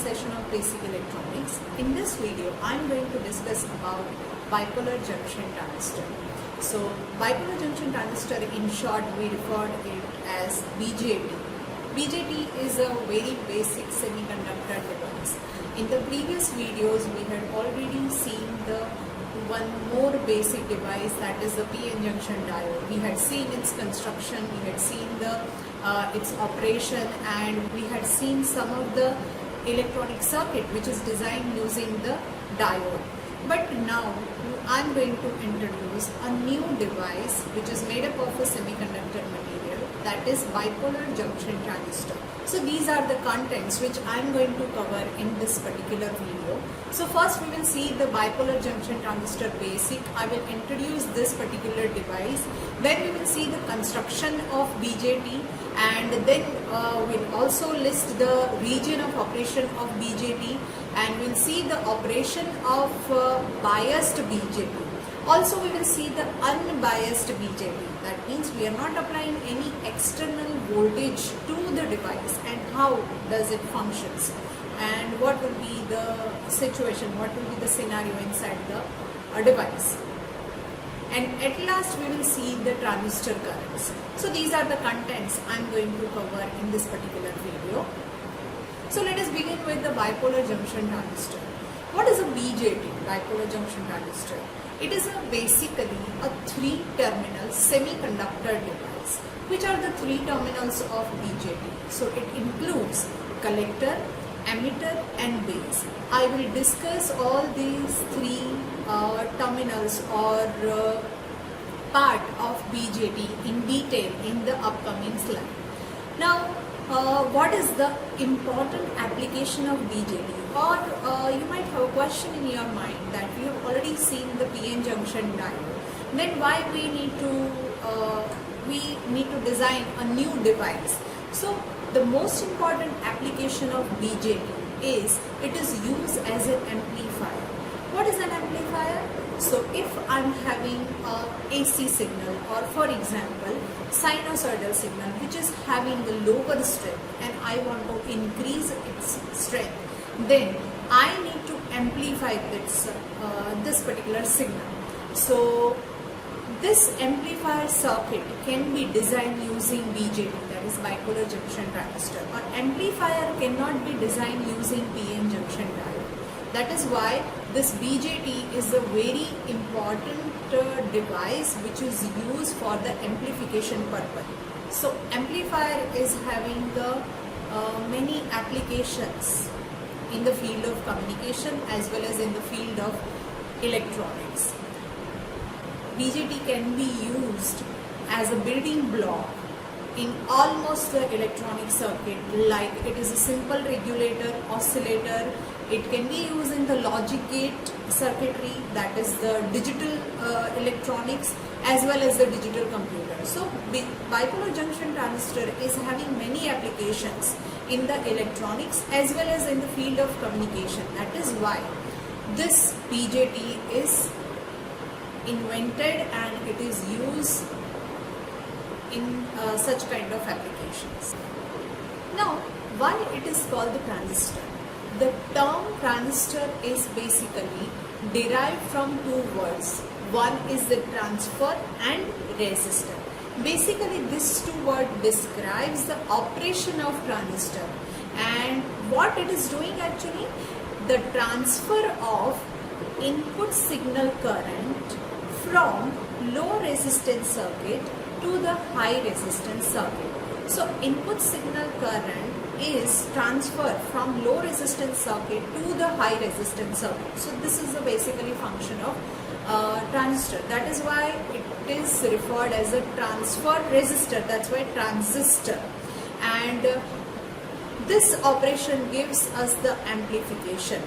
session of basic electronics. In this video, I am going to discuss about bipolar junction transistor. So, bipolar junction transistor, in short, we refer it as BJT. BJT is a very basic semiconductor device. In the previous videos, we had already seen the one more basic device, that is the PN junction diode. We had seen its construction, we had seen its operation, and we had seen some of the electronic circuit which is designed using the diode. But now I am going to introduce a new device which is made up of a semiconductor material, that is bipolar junction transistor. So these are the contents which I am going to cover in this particular video. So first we will see the bipolar junction transistor basic. I will introduce this particular device. Then we will see the construction of BJT, and then we'll also list the region of operation of BJT, and we'll see the operation of biased BJT. Also we will see the unbiased BJT. That means we are not applying any external voltage to the device, and how does it functions, and what will be the situation, what will be the scenario inside the device. And at last we will see the transistor currents. So these are the contents I am going to cover in this particular video. So let us begin with the bipolar junction transistor. What is a BJT, bipolar junction transistor? It is basically a three-terminal semiconductor device. Which are the three terminals of BJT? So it includes collector, emitter and base. I will discuss all these three terminals or part of BJT in detail in the upcoming slide. Now, what is the important application of BJT? Or you might have a question in your mind that we have already seen the PN junction diode. Then why we need to design a new device? So the most important application of BJT is it is used as an amplifier. What is an amplifier? So if I'm having a AC signal, or for example sinusoidal signal which is having the lower strength, and I want to increase its strength, then I need to amplify this particular signal. So this amplifier circuit can be designed using BJT, that is bipolar junction transistor. Or amplifier cannot be designed using PN junction diode. That is why this BJT is a very important device which is used for the amplification purpose. So amplifier is having the many applications in the field of communication as well as in the field of electronics. BJT can be used as a building block in almost the electronic circuit, like it is a simple regulator, oscillator. It can be used in the logic gate circuitry, that is the digital electronics as well as the digital computer. So bipolar junction transistor is having many applications in the electronics as well as in the field of communication. That is why this BJT is invented and it is used in such kind of applications. Now, why it is called the transistor? The term transistor is basically derived from two words. One is the transfer and resistor. Basically, these two words describes the operation of transistor, and what it is doing actually, the transfer of input signal current from low resistance circuit to the high resistance circuit. So input signal current is transferred from low resistance circuit to the high resistance circuit. So this is the basically function of transistor. That is why it is referred as a transfer resistor. That's why transistor. And this operation gives us the amplification.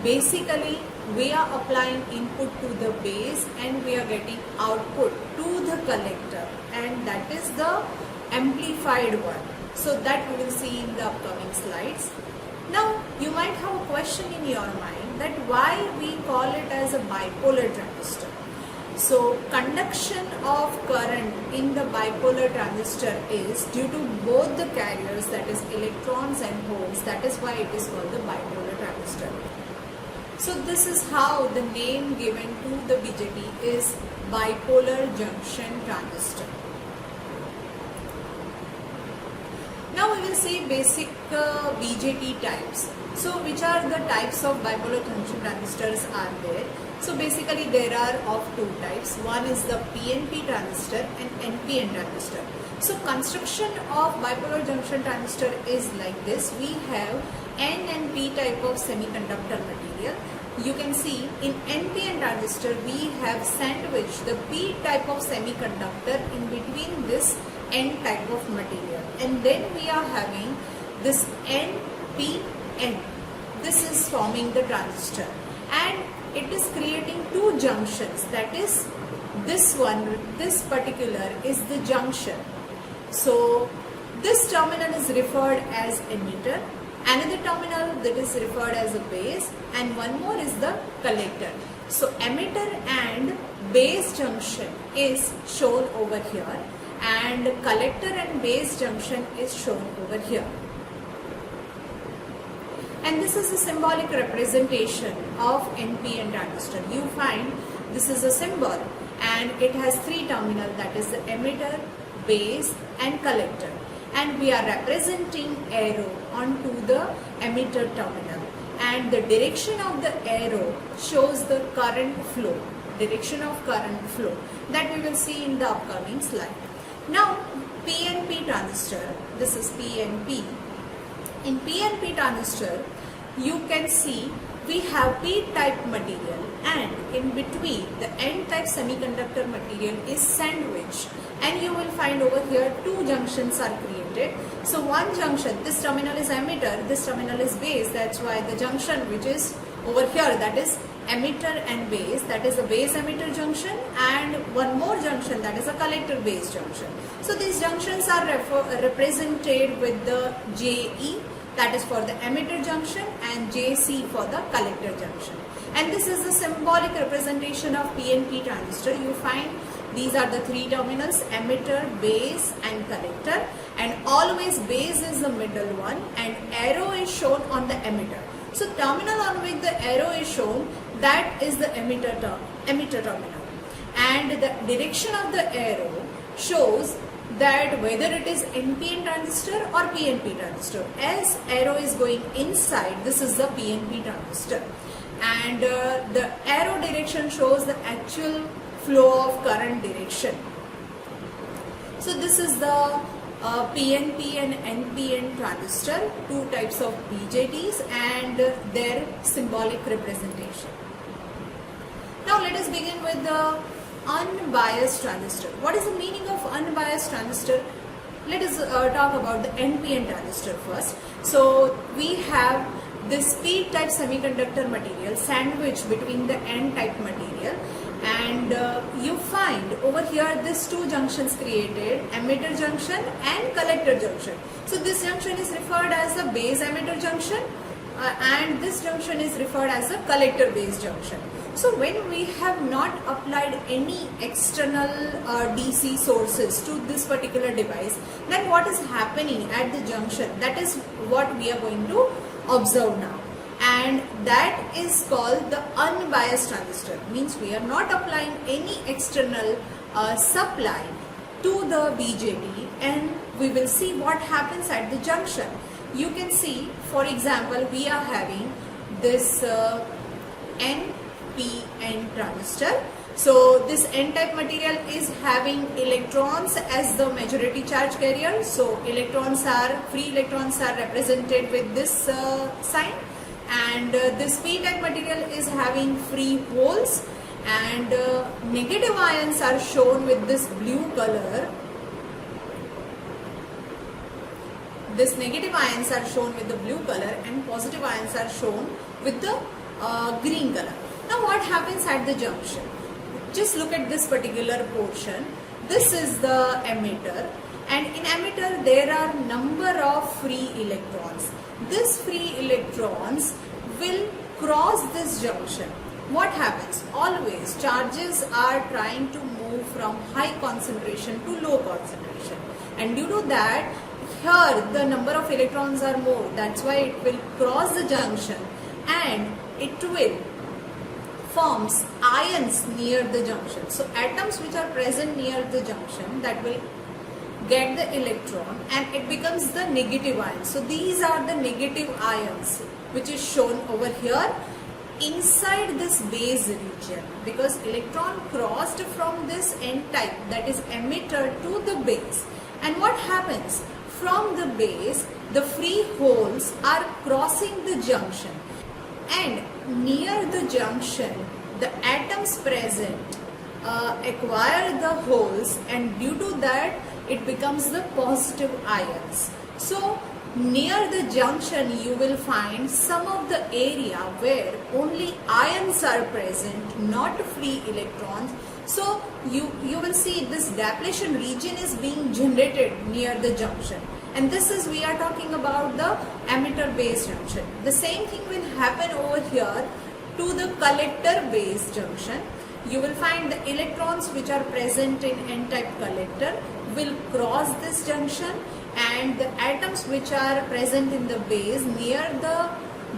Basically, we are applying input to the base and we are getting output to the collector, and that is the amplified one. So that we will see in the upcoming slides. Now you might have a question in your mind that why we call it as a bipolar transistor. So conduction of current in the bipolar transistor is due to both the carriers, that is electrons and holes. That is why it is called the bipolar transistor. So this is how the name given to the BJT is bipolar junction transistor. Now we will see basic BJT types. So which are the types of bipolar junction transistors are there? So basically there are of two types. One is the PNP transistor and NPN transistor. So construction of bipolar junction transistor is like this. We have N and P type of semiconductor material. You can see in NPN transistor we have sandwiched the P type of semiconductor in between this N type of material, and then we are having this NPN. This is forming the transistor, and it is creating two junctions. That is, this one, this particular is the junction. So this terminal is referred as emitter, another terminal that is referred as a base, and one more is the collector. So emitter and base junction is shown over here, and collector and base junction is shown over here. And this is a symbolic representation of NPN transistor. You find this is a symbol and it has three terminals, that is the emitter, base and collector. And we are representing arrow onto the emitter terminal. And the direction of the arrow shows the current flow. Direction of current flow. That we will see in the upcoming slide. Now PNP transistor. This is PNP. In PNP transistor, you can see we have P-type material, and in between the N-type semiconductor material is sandwiched, and you will find over here two junctions are created. So one junction, this terminal is emitter, this terminal is base. That's why the junction which is over here, that is emitter and base, that is a base emitter junction, and one more junction, that is a collector base junction. So these junctions are represented with the JE, that is for the emitter junction, and JC for the collector junction. And this is the symbolic representation of PNP transistor. You find these are the three terminals, emitter, base and collector, and always base is the middle one and arrow is shown on the emitter. So terminal on which the arrow is shown, that is the emitter terminal, and the direction of the arrow shows that whether it is NPN transistor or PNP transistor. As arrow is going inside, this is the PNP transistor, and the arrow direction shows the actual flow of current direction. So this is the PNP and NPN transistor, two types of BJTs and their symbolic representation. Now let us begin with the unbiased transistor. What is the meaning of unbiased transistor? Let us talk about the NPN transistor first. So we have this P-type semiconductor material sandwiched between the N-type material, and you find over here these two junctions created, emitter junction and collector junction. So this junction is referred as the base emitter junction, and this junction is referred as the collector base junction. So when we have not applied any external DC sources to this particular device, then what is happening at the junction? That is what we are going to observe now. And that is called the unbiased transistor. Means we are not applying any external supply to the BJT, and we will see what happens at the junction. You can see, for example, we are having this NPN transistor. So this N-type material is having electrons as the majority charge carrier. So free electrons are represented with this sign, and this P-type material is having free holes, and negative ions are shown with this blue color. This negative ions are shown with the blue color, and positive ions are shown with the green color. Now what happens at the junction? Just look at this particular portion. This is the emitter, and in emitter there are number of free electrons. These free electrons will cross this junction, what happens? Always charges are trying to move from high concentration to low concentration, and due to that, here the number of electrons are more. That's why it will cross the junction and it will forms ions near the junction. So atoms which are present near the junction, that will get the electron and it becomes the negative ion. So these are the negative ions which is shown over here inside this base region, because electron crossed from this n-type, that is emitter, to the base. And what happens? From the base, the free holes are crossing the junction, and near the junction the atoms present acquire the holes, and due to that it becomes the positive ions. So near the junction you will find some of the area where only ions are present, not free electrons. So you will see this depletion region is being generated near the junction, and this is, we are talking about the emitter base junction. The same thing will happen over here to the collector base junction. You will find the electrons which are present in n-type collector will cross this junction, and the atoms which are present in the base near the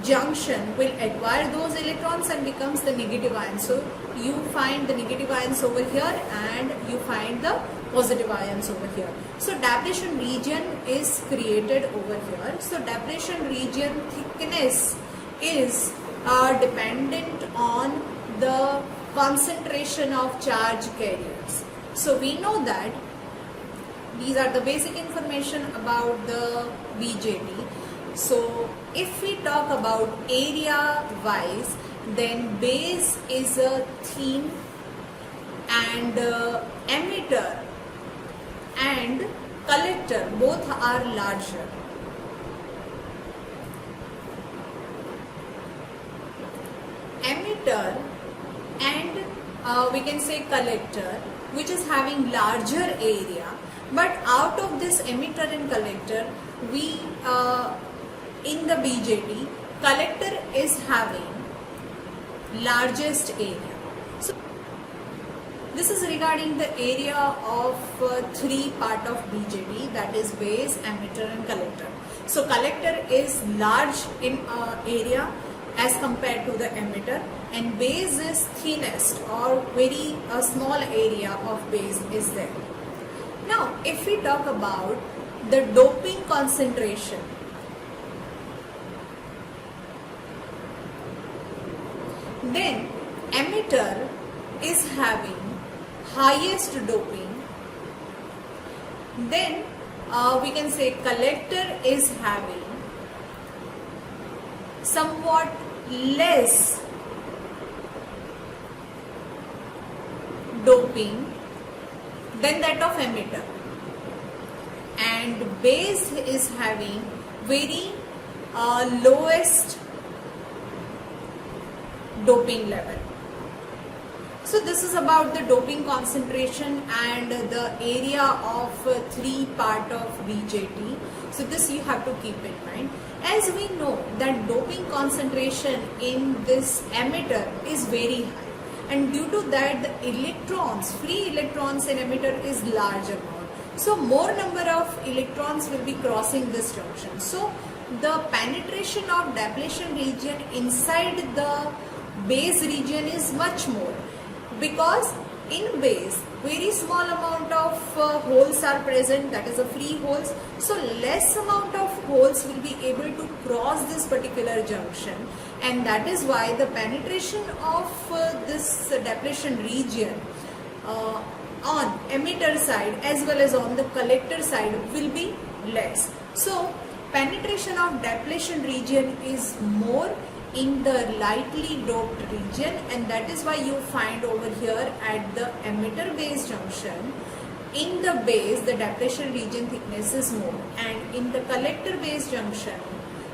junction will acquire those electrons and becomes the negative ions. So you find the negative ions over here and you find the positive ions over here. So depletion region is created over here. So depletion region thickness is dependent on the concentration of charge carriers. So we know that these are the basic information about the BJT. So if we talk about area wise, then base is a thin, and emitter and collector both are larger. Emitter and we can say collector, which is having larger area, but out of this emitter and collector, we in the BJT, collector is having largest area. So this is regarding the area of three part of BJT, that is base, emitter and collector. So collector is large in area as compared to the emitter, and base is thinnest or very small area of base is there. Now if we talk about the doping concentration, then emitter is having highest doping, then we can say collector is having somewhat less doping than that of emitter, and base is having very lowest doping level. So this is about the doping concentration and the area of three part of BJT. So this you have to keep in mind. As we know that doping concentration in this emitter is very high, and due to that the electrons, free electrons in emitter is large amount. So more number of electrons will be crossing this junction. So the penetration of depletion region inside the base region is much more, because in base very small amount of holes are present, that is the free holes. So less amount of holes will be able to cross this particular junction, and that is why the penetration of this depletion region on emitter side as well as on the collector side will be less. So penetration of depletion region is more in the lightly doped region, and that is why you find over here at the emitter base junction, in the base the depletion region thickness is more, and in the collector base junction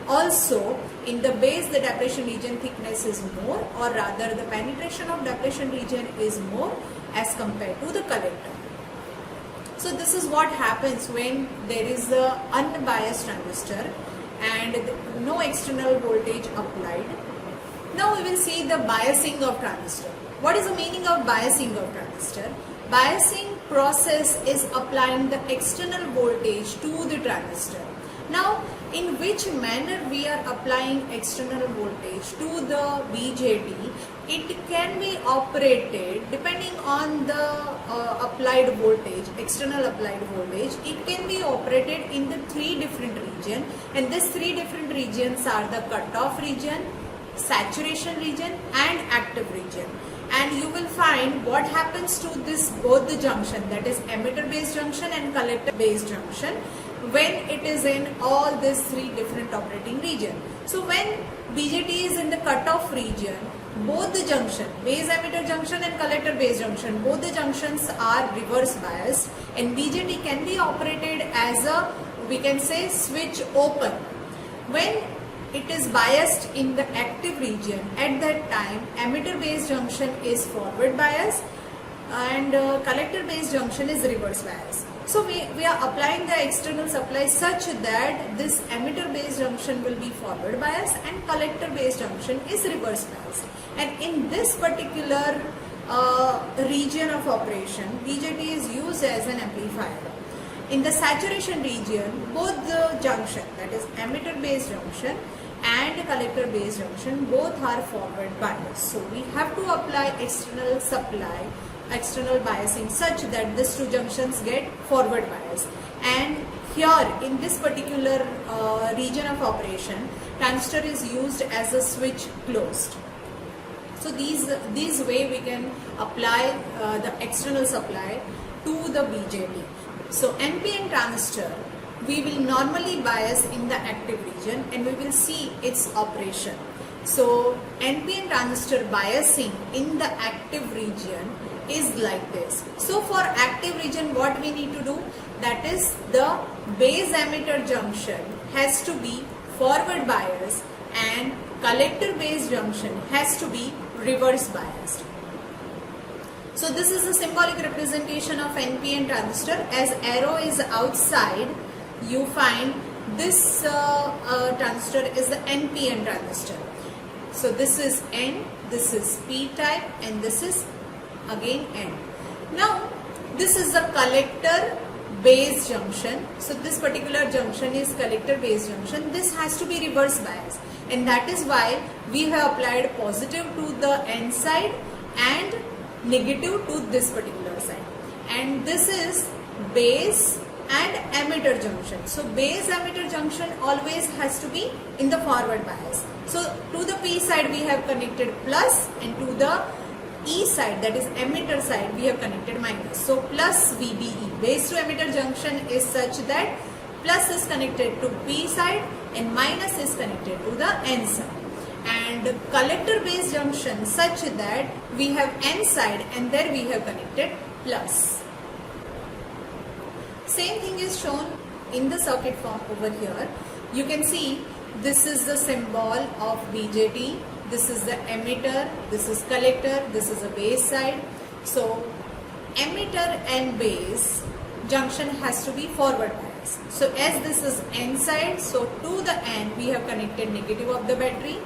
also in the base the depletion region thickness is more, or rather the penetration of depletion region is more as compared to the collector. So this is what happens when there is a unbiased transistor and no external voltage applied. Now we will see the biasing of transistor. What is the meaning of biasing of transistor? Biasing process is applying the external voltage to the transistor. Now, in which manner we are applying external voltage to the BJT? It can be operated depending on the applied voltage, external applied voltage. It can be operated in the three different regions, and these three different regions are the cutoff region, saturation region and active region. And you will find what happens to this both the junction, that is emitter based junction and collector based junction, when it is in all these three different operating region. So when BJT is in the cutoff region, both the junction, base emitter junction and collector base junction, both the junctions are reverse biased, and BJT can be operated as a, we can say, switch open. When it is biased in the active region, at that time emitter base junction is forward bias and collector base junction is reverse bias. So we are applying the external supply such that this emitter base junction will be forward bias and collector base junction is reverse bias. And in this particular region of operation, BJT is used as an amplifier. In the saturation region, both the junction, that is emitter base junction and collector base junction, both are forward bias. So we have to apply external supply, external biasing such that these two junctions get forward bias. And here in this particular region of operation, transistor is used as a switch closed. So these way we can apply the external supply to the BJT. So NPN transistor, we will normally bias in the active region and we will see its operation. So NPN transistor biasing in the active region is like this. So for active region, what we need to do, that is the base emitter junction has to be forward biased and collector base junction has to be reverse biased. So this is a symbolic representation of NPN transistor. As arrow is outside, you find this transistor is the NPN transistor. So this is N, this is P type and this is again N. Now this is the collector base junction. So this particular junction is collector base junction. This has to be reverse bias, and that is why we have applied positive to the N side and negative to this particular side. And this is base and emitter junction. So base emitter junction always has to be in the forward bias. So to the P side we have connected plus, and to the E side, that is emitter side, we have connected minus. So plus VBE, base to emitter junction is such that plus is connected to P side and minus is connected to the N side. And collector base junction such that we have N side and there we have connected plus. Same thing is shown in the circuit form over here. You can see this is the symbol of BJT, this is the emitter, this is collector, this is a base side. So emitter and base junction has to be forward bias. So as this is N side, so to the N we have connected negative of the battery,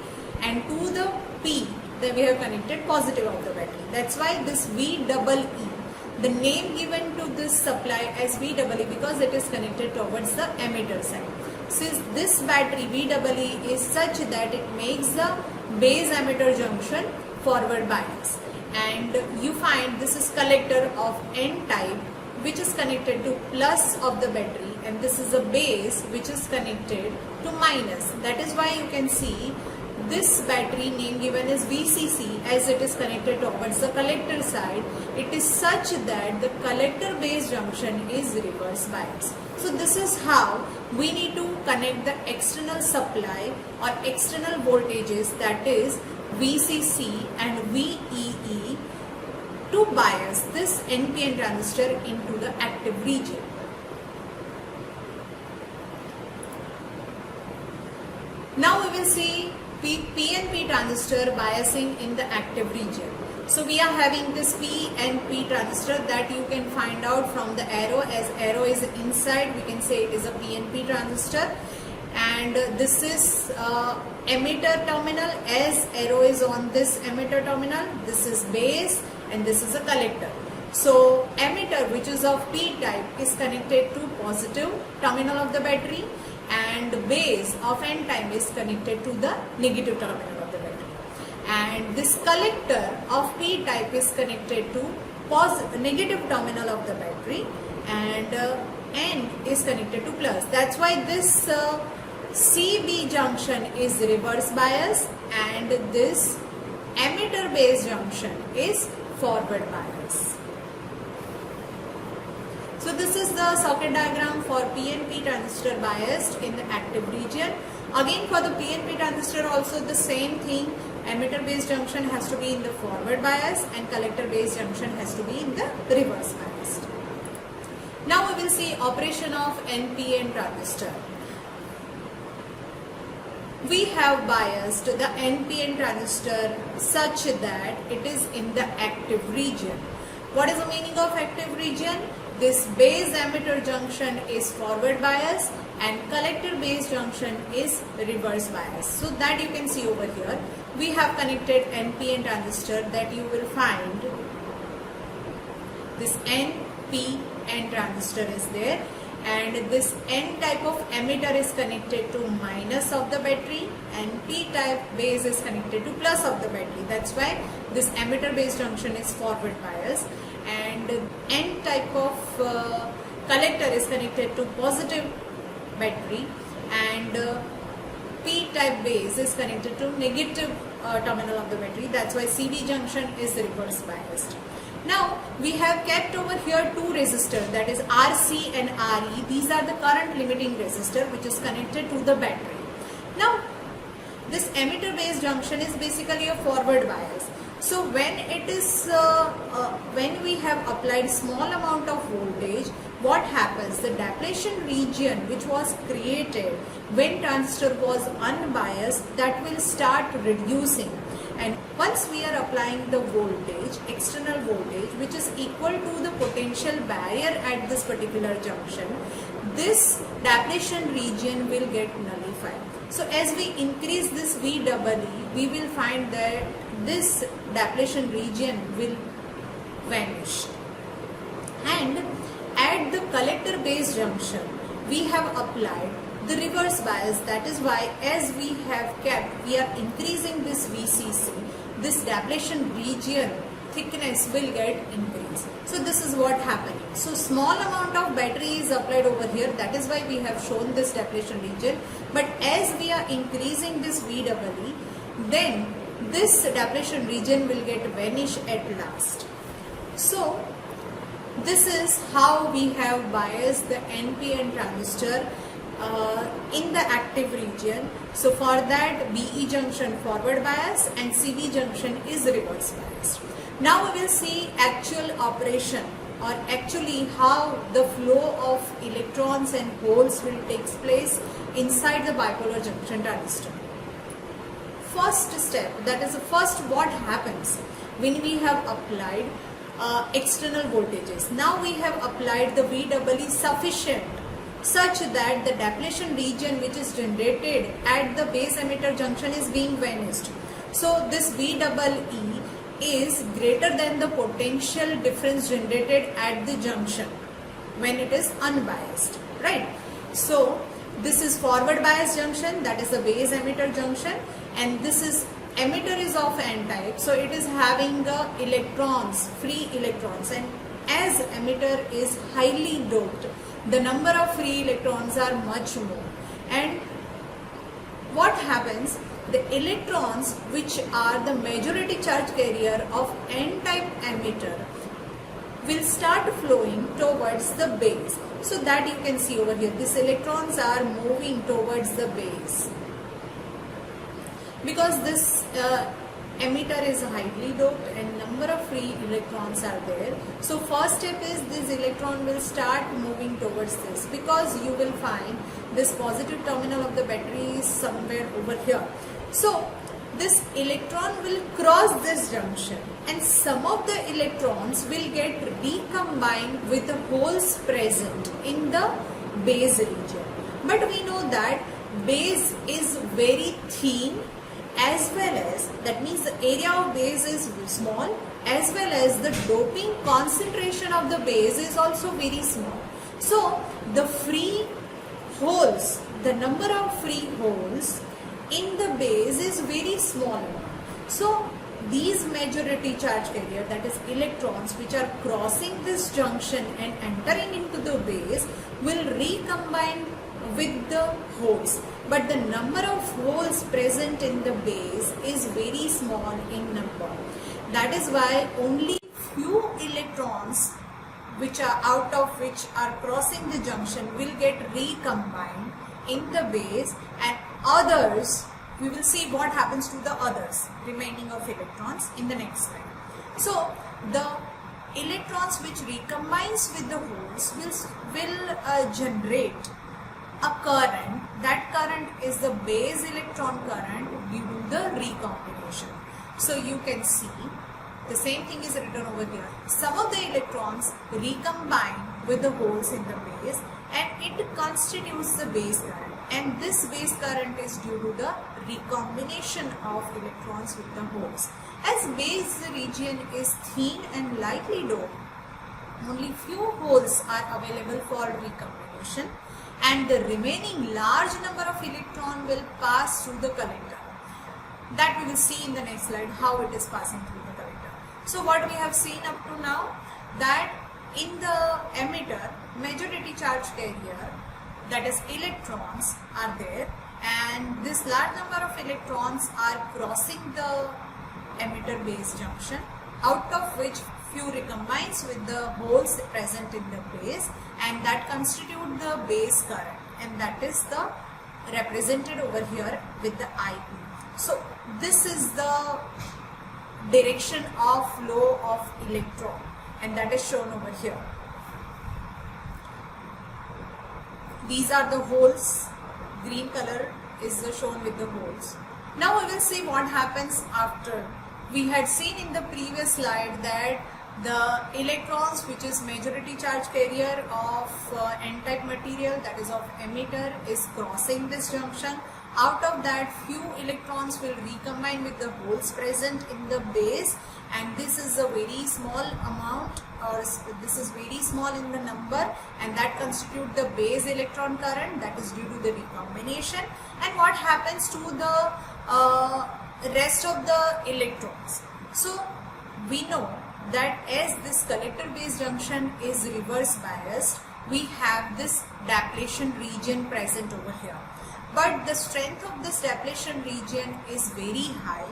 and to the P then we have connected positive of the battery. That's why this VEE, the name given to this supply as VEE because it is connected towards the emitter side. Since this battery VEE is such that it makes the base emitter junction forward bias, and you find this is collector of N type which is connected to plus of the battery, and this is a base which is connected to minus. That is why you can see this battery name given is VCC as it is connected towards the collector side. It is such that the collector base junction is reverse bias. So this is how we need to connect the external supply or external voltages, that is VCC and VEE, to bias this NPN transistor into the active region. Now we will see PNP transistor biasing in the active region. So we are having this PNP transistor that you can find out from the arrow. As arrow is inside, we can say it is a PNP transistor. And and this is emitter terminal, as arrow is on this emitter terminal. This is base and this is a collector. So emitter, which is of P type, is connected to positive terminal of the battery, and base of N type is connected to the negative terminal of the battery. And this collector of P type is connected to negative terminal of the battery, and N is connected to plus. That's why this CB junction is reverse bias and this emitter base junction is forward bias. So this is the circuit diagram for PNP transistor biased in the active region. Again, for the PNP transistor also the same thing. Emitter base junction has to be in the forward bias and collector base junction has to be in the reverse bias. Now we will see operation of NPN transistor. We have biased the NPN transistor such that it is in the active region. What is the meaning of active region? This base emitter junction is forward bias and collector base junction is reverse bias. So that you can see over here, we have connected NPN transistor that you will find this NPN transistor is there, and this N type of emitter is connected to minus of the battery and P type base is connected to plus of the battery. That's why this emitter base junction is forward bias, and N type of collector is connected to positive battery, and P type base is connected to negative terminal of the battery. That's why CD junction is reverse biased. Now we have kept over here two resistors, that is RC and RE. These are the current limiting resistor which is connected to the battery. Now this emitter base junction is basically a forward bias. So when it is when we have applied small amount of voltage, what happens? The depletion region which was created when transistor was unbiased, that will start reducing, and once we are applying the voltage, external voltage, which is equal to the potential barrier at this particular junction, this depletion region will get nullified. So as we increase this VEE, we will find that this depletion region will vanish. And at the collector base junction, we have applied the reverse bias. That is why as we are increasing this VCC, this depletion region thickness will get increased. So this is what happening. So small amount of battery is applied over here. That is why we have shown this depletion region. But as we are increasing this VEE, then this depletion region will get vanish at last. So this is how we have biased the NPN transistor in the active region. So for that, BE junction forward bias and CV junction is reverse biased. Now we will see actual operation, or actually how the flow of electrons and holes will take place inside the bipolar junction transistor. First step, that is the first what happens when we have applied external voltages. Now we have applied the VEE sufficient such that the depletion region which is generated at the base emitter junction is being vanished. So this VEE is greater than the potential difference generated at the junction when it is unbiased, right? So this is forward bias junction, that is the base emitter junction, and this is emitter is of N type, so it is having electrons, free electrons, and as emitter is highly doped, the number of free electrons are much more. And what happens? The electrons which are the majority charge carrier of N-type emitter will start flowing towards the base. So that you can see over here, these electrons are moving towards the base. Because this emitter is highly doped and number of free electrons are there. So first step is this electron will start moving towards this, because you will find this positive terminal of the battery is somewhere over here. So this electron will cross this junction and some of the electrons will get recombined with the holes present in the base region. But we know that base is very thin, as well as, that means the area of base is small, as well as the doping concentration of the base is also very small. So the free holes, the number of free holes in the base is very small. So these majority charge carrier, that is electrons, which are crossing this junction and entering into the base, will recombine with the holes, but the number of holes present in the base is very small in number. That is why only few electrons which are out of which are crossing the junction will get recombined in the base, and others, we will see what happens to the others remaining of electrons in the next slide. So the electrons which recombines with the holes will generate a current. That current is the base electron current due to the recombination. So you can see the same thing is written over here. Some of the electrons recombine with the holes in the base, and it constitutes the base current, and this base current is due to the recombination of electrons with the holes. As base region is thin and lightly doped, only few holes are available for recombination, and the remaining large number of electron will pass through the collector. That we will see in the next slide how it is passing through the collector. So what we have seen up to now, that in the emitter, majority charge carrier, that is electrons, are there, and this large number of electrons are crossing the emitter base junction, out of which few recombines with the holes present in the base, and that constitute the base current, and that is the represented over here with the IP. So this is the direction of flow of electron, and that is shown over here. These are the holes. Green color is shown with the holes. Now we will see what happens after. We had seen in the previous slide that the electrons, which is majority charge carrier of n-type material, that is of emitter, is crossing this junction. Out of that, few electrons will recombine with the holes present in the base, and this is a very small amount, or this is very small in the number, and that constitute the base electron current, that is due to the recombination. And what happens to the rest of the electrons? So we know that as this collector base junction is reverse biased, we have this depletion region present over here. But the strength of this depletion region is very high,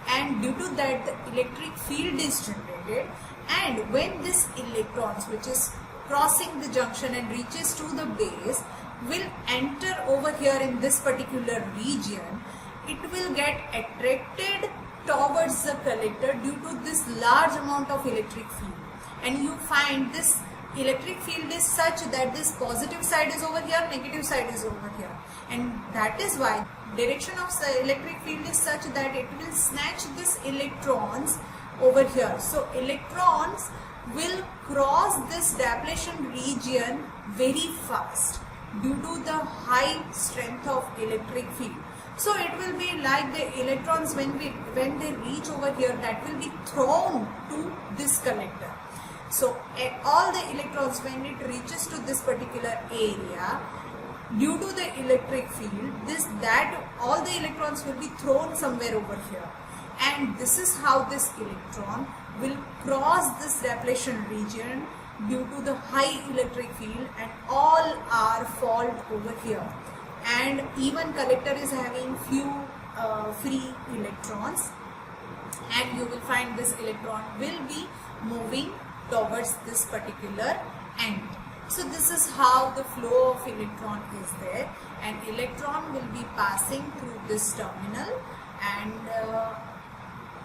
and due to that the electric field is generated, and when this electrons, which is crossing the junction and reaches to the base, will enter over here in this particular region, it will get attracted towards the collector due to this large amount of electric field. And you find this electric field is such that this positive side is over here, negative side is over here, and that is why direction of the electric field is such that it will snatch this electrons over here. So electrons will cross this depletion region very fast due to the high strength of electric field. So it will be like the electrons, when they reach over here, that will be thrown to this collector. So all the electrons, when it reaches to this particular area, due to the electric field, all the electrons will be thrown somewhere over here, and this is how this electron will cross this depletion region due to the high electric field, and all are fault over here. And even collector is having few free electrons, and you will find this electron will be moving towards this particular end. So this is how the flow of electron is there, and electron will be passing through this terminal, and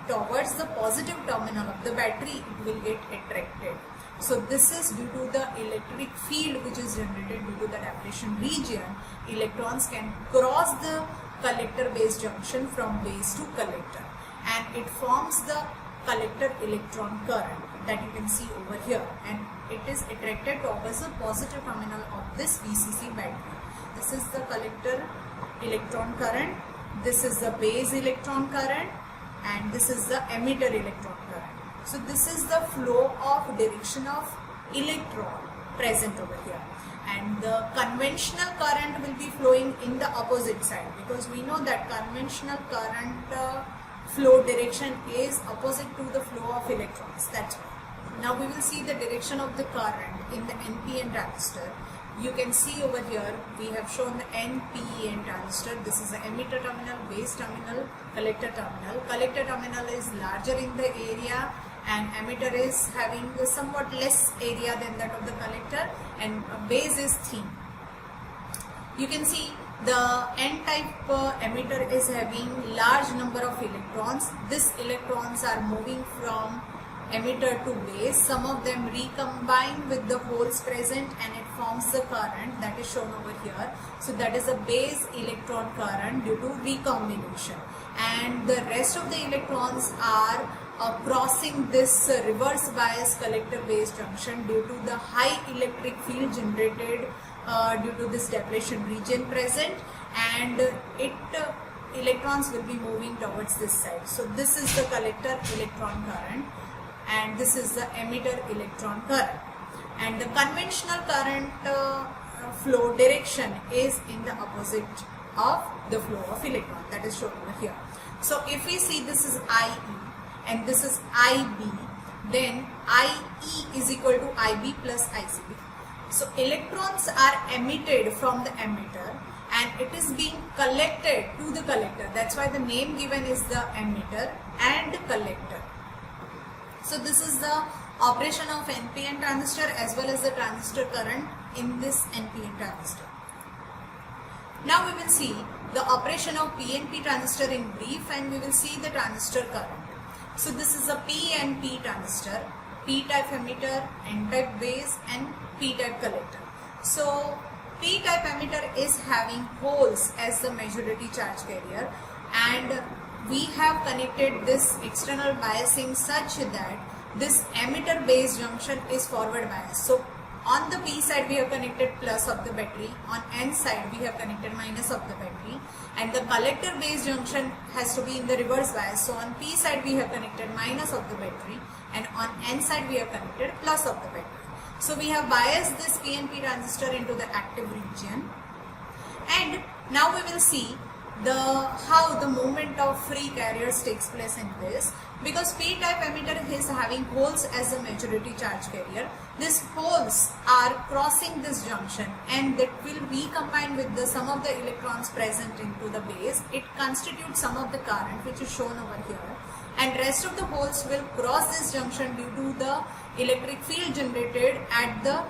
towards the positive terminal of the battery it will get attracted. So this is due to the electric field which is generated due to the depletion region. Electrons can cross the collector base junction from base to collector, and it forms the collector electron current that you can see over here, and it is attracted towards the positive terminal of this VCC battery. This is the collector electron current, this is the base electron current, and this is the emitter electron current. So this is the flow of direction of electron present over here, and the conventional current will be flowing in the opposite side, because we know that conventional current flow direction is opposite to the flow of electrons. That's why. Now we will see the direction of the current in the NPN transistor. You can see over here we have shown the NPN transistor. This is the emitter terminal, base terminal, collector terminal. Collector terminal is larger in the area, and emitter is having somewhat less area than that of the collector, and base is thin. You can see the N-type emitter is having large number of electrons. These electrons are moving from emitter to base. Some of them recombine with the holes present and it forms the current that is shown over here. So that is a base electron current due to recombination, and the rest of the electrons are crossing this reverse bias collector base junction due to the high electric field generated due to this depletion region present, and electrons will be moving towards this side. So this is the collector electron current, and this is the emitter electron current, and the conventional current flow direction is in the opposite of the flow of electron, that is shown over here. So if we see this is IE and this is IB, then IE is equal to IB plus IC. So electrons are emitted from the emitter and it is being collected to the collector. That's why the name given is the emitter and collector. So this is the operation of NPN transistor as well as the transistor current in this NPN transistor. Now we will see the operation of PNP transistor in brief, and we will see the transistor current. So this is a PNP transistor, P-type emitter, N-type base and P-type collector. So P-type emitter is having holes as the majority charge carrier, and we have connected this external biasing such that this emitter base junction is forward bias. So on the P side we have connected plus of the battery, on N side we have connected minus of the battery, and the collector base junction has to be in the reverse bias. So on P side we have connected minus of the battery, and on N side we have connected plus of the battery. So we have biased this PNP transistor into the active region, and now we will see how the movement of free carriers takes place in this. Because P-type emitter is having holes as a majority charge carrier, these holes are crossing this junction and that will recombine with the some of the electrons present into the base. It constitutes some of the current which is shown over here, and rest of the holes will cross this junction due to the electric field generated at the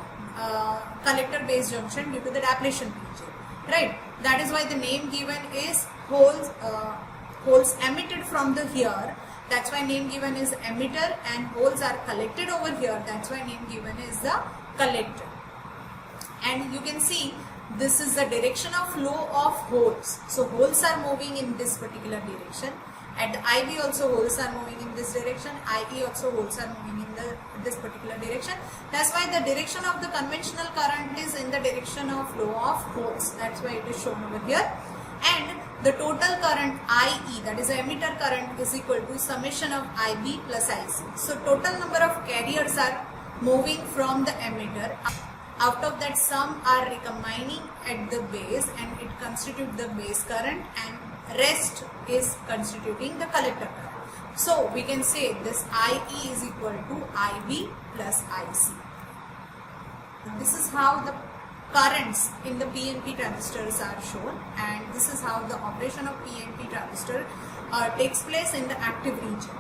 collector base junction due to the depletion region, right? That is why the name given is holes emitted from the here. That's why name given is emitter, and holes are collected over here. That's why name given is the collector. And you can see this is the direction of flow of holes. So holes are moving in this particular direction. At IB also holes are moving in this direction. IE also holes are moving in this particular direction. That's why the direction of the conventional current is in the direction of flow of holes. That's why it is shown over here. And the total current IE, that is the emitter current, is equal to summation of IB plus IC. So total number of carriers are moving from the emitter. Out of that, some are recombining at the base and it constitutes the base current, and rest is constituting the collector current. So we can say this IE is equal to IB plus IC. This is how the currents in the PNP transistors are shown, and this is how the operation of PNP transistor takes place in the active region.